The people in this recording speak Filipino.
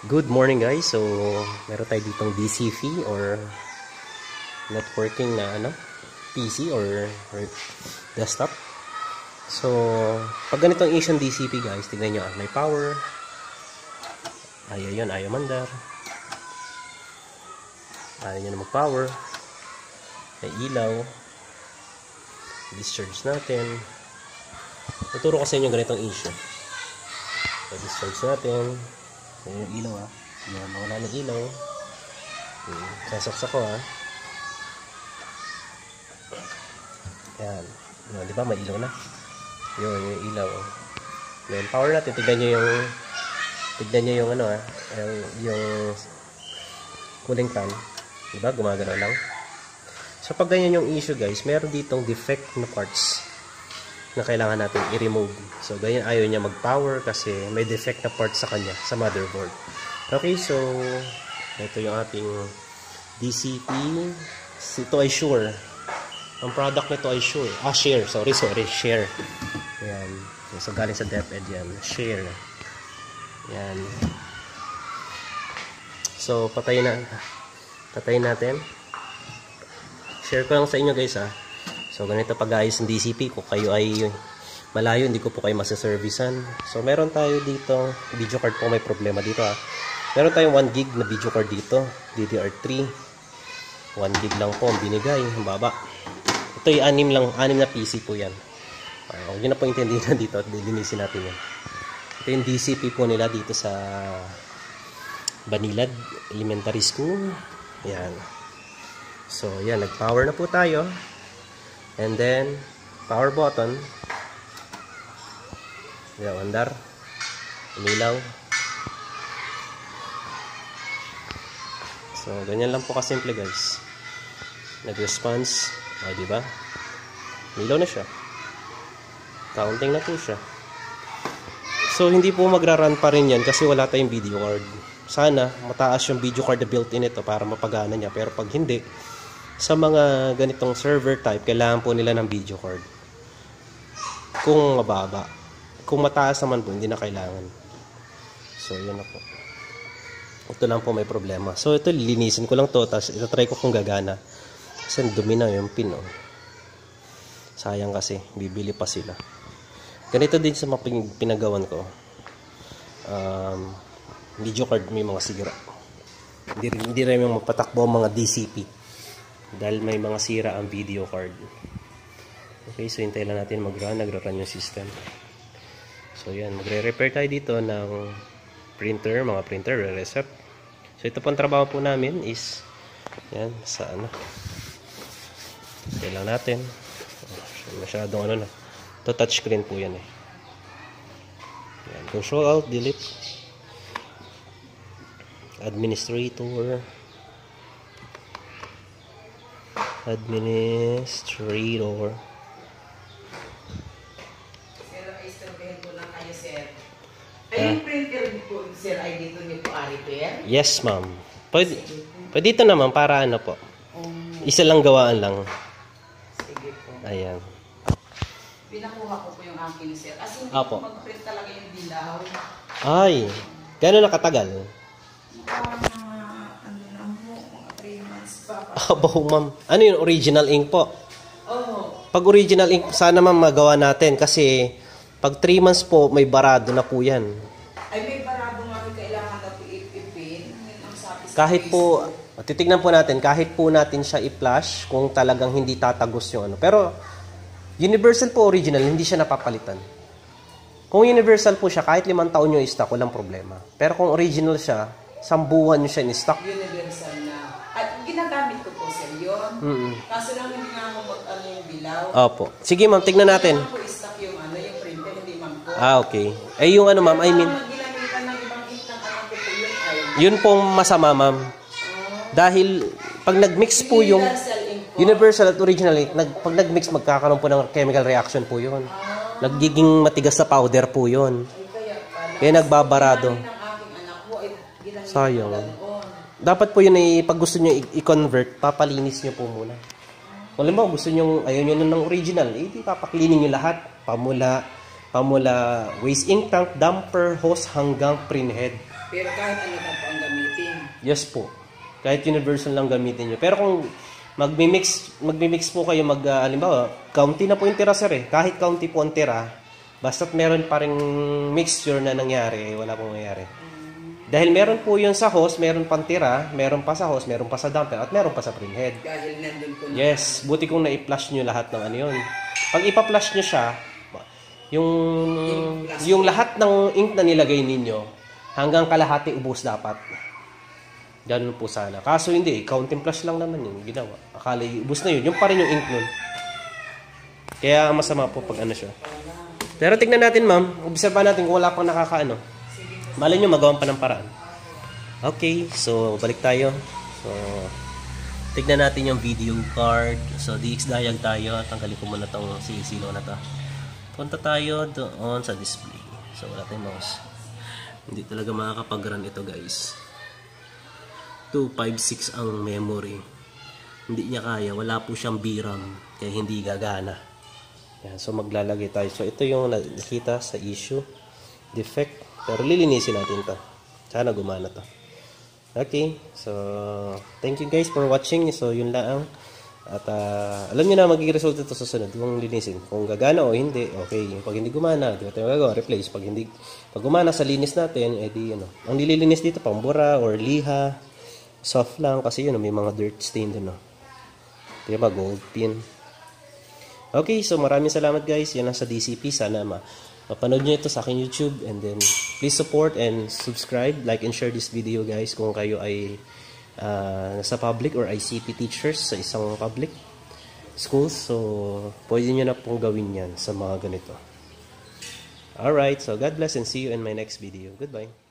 Good morning guys. So, meron tayo ditong DCP or networking na PC or desktop. So, pag ganitong Asian DCP guys, tignan nyo, may power. Ayaw yun, ayaw mandar. Ayaw nyo na mag-power. May ilaw. Discharge natin. Tuturo ko sa inyo ganitong issue. So, discharge natin. Ayan yung ilaw Ayan, mawala ng ilaw. Sasaksak ko Ayan. Di ba? May ilaw na. Yun, yung ilaw. Then, power natin. Tignan nyo yung yung cooling fan. Di ba? Gumagano lang. So, pag ganyan yung issue guys, meron ditong defect na parts na kailangan natin i-remove. So, ganyan ayaw niya mag-power kasi may defect na part sa kanya, sa motherboard. Okay, so, ito yung ating DCP. Ito ay Shure. Ang product nito ay Shure. Share. Share. Ayan. So, galing sa DepEd yan. Share. Ayan. So, patayin natin. Share ko lang sa inyo guys So, ganito pag-ayos ng DCP. Kung kayo ay malayo, hindi ko po kayo masaservicean. So, meron tayo dito, video card po may problema dito Meron tayong 1 gig na video card dito, DDR3. 1 gig lang po ang binigay, ang baba. Ito ay 6 na PC po yan. Huwag nyo na po intindihan dito at dilinisin natin yan. Ito yung DCP po nila dito sa Banilad Elementary School. Yan. So, yan, nag-power na po tayo. And then, power button. Yan, andar. Umilaw. So, ganyan lang po kasimple guys. Nag-response. Diba? Umilaw na siya. Counting na po siya. So, hindi po magra-run pa rin yan kasi wala tayong video card. Sana, mataas yung video card na built-in ito para mapagana niya. Pero pag hindi, sa mga ganitong server type, kailangan po nila ng video card. Kung mababa. Kung mataas naman po, hindi na kailangan. So, yun na po. Ito lang po may problema. So, ito, lilinisin ko lang to. Tapos, itatry ko kung gagana. Kasi dumi na yung pin. Sayang kasi. Bibili pa sila. Ganito din sa mga pinagawan ko. Video card may mga sira. Hindi rin yung mapatakbo ang mga DCP. Dahil may mga sira ang video card. Okay, so hintay lang natin mag-run. Nagra-run yung system. So yan, magre-repair tayo dito ng printer, mga printer, re-reset. So ito pong trabaho po namin is yan, sa hintay lang natin. Masyadong na. Ito touchscreen po yan Yan, Control Alt Delete. Administrator. Sir, istorbehin ko lang kayo, sir. Ay, yung printer po, sir, ay dito niyo po repair? Yes, ma'am. Pwede dito naman para po. Isa lang gawaan lang. Sige po. Ayan. Pinakuha ko po yung akin, sir. As in, mag-print talaga yung dilaw. Ay, gano'n nakatagal? Ma'am. Ano yung original ink po? Pag original ink, sana ma'am magawa natin kasi pag 3 months po, may barado na po yan. Ay, may barado nga kailangan na po ipipin. Kahit po, titignan po natin, kahit po natin siya i-flash kung talagang hindi tatagos yung Pero, universal po original, hindi siya napapalitan. Kung universal po siya, kahit 5 taon nyo i-stock, walang problema. Pero kung original siya, 10 buwan nyo siya in-stock. Universal na. At ginagamit ko po, sir, yun. Kaso lang hindi nga ako yung bilaw. Opo. Sige, ma'am, tignan natin. Hindi ko stock yung yung printer, hindi ma'am po. Okay. Eh, yung ma'am, I mean... Ginamitan ng ibang ink ng anak ko po yun. Yun pong masama, ma'am. Dahil, pag nag-mix po yung... Universal at original ink, pag nag-mix, magkakaroon po ng chemical reaction po yun. Nagiging matigas na powder po yun. Kaya nagbabarado. Sayang. Dapat po yun ay pag gusto nyo i-convert, papalinis nyo po muna. Kung alam mo, gusto nyo, ayaw nyo ng original, di papaklining nyo lahat. Pamula waste ink tank, damper, hose, hanggang printhead. Pero kahit ano pa ang gamitin. Yes po. Kahit universal lang gamitin nyo. Pero kung magmi-mix po kayo, halimbawa, kaunti na po yung tira sir eh. Kahit kaunti po ang tira, basta't meron pa rin mixture na nangyari, wala pong nangyari. Dahil meron po yun sa hose, meron pang tira, meron pa sa hose, meron pa sa damper, at meron pa sa printhead. Dahil nandun po. Yes, buti kung na-i-flush nyo lahat ng ano yun. Pag ipa-flush nyo siya, yung lahat ng ink na nilagay ninyo, hanggang kalahati ubos dapat. Ganun po sana. Kaso hindi, counting flush lang naman yun ginawa. Akala ubos na yun, yung pa rin yung ink nun. Kaya masama po pag ano siya. Pero tignan natin ma'am, obserbahan natin kung wala pang nakakaano. Malay nyo, magawan pa ng paraan. Okay, so balik tayo. So, tignan natin yung video card. So, DX-diag tayo. Tanggalin ko muna itong silo na to. Punta tayo doon sa display. So, wala tayong mouse. Hindi talaga makakapag-run ito guys. 256 ang memory. Hindi niya kaya. Wala po siyang VRAM. Kaya hindi gagana. Yan, so, maglalagay tayo. So, ito yung nakita sa issue. Defect. Pero lilinisin natin to. Sana gumana to. Okay. So, thank you guys for watching. So, yun lang. At alam nyo na magiging resulta ito sa sunod. Kung linisin. Kung gagana o hindi, okay. Pag hindi gumana, di ba tayo gagawa? Replace. Pag gumana sa linis natin, edi ano. Ang nililinis dito, pambura or liha. Soft lang. Kasi yun, may mga dirt stain doon. No? Di ba? Gold pin. Okay. So, maraming salamat guys. Yan ang sa DCP. Sana mapanood nyo ito sa aking YouTube, and then please support and subscribe, like and share this video guys kung kayo ay nasa public or ICP teachers sa isang public schools. So pwede nyo na pong gawin yan sa mga ganito. Alright, so God bless and see you in my next video. Goodbye.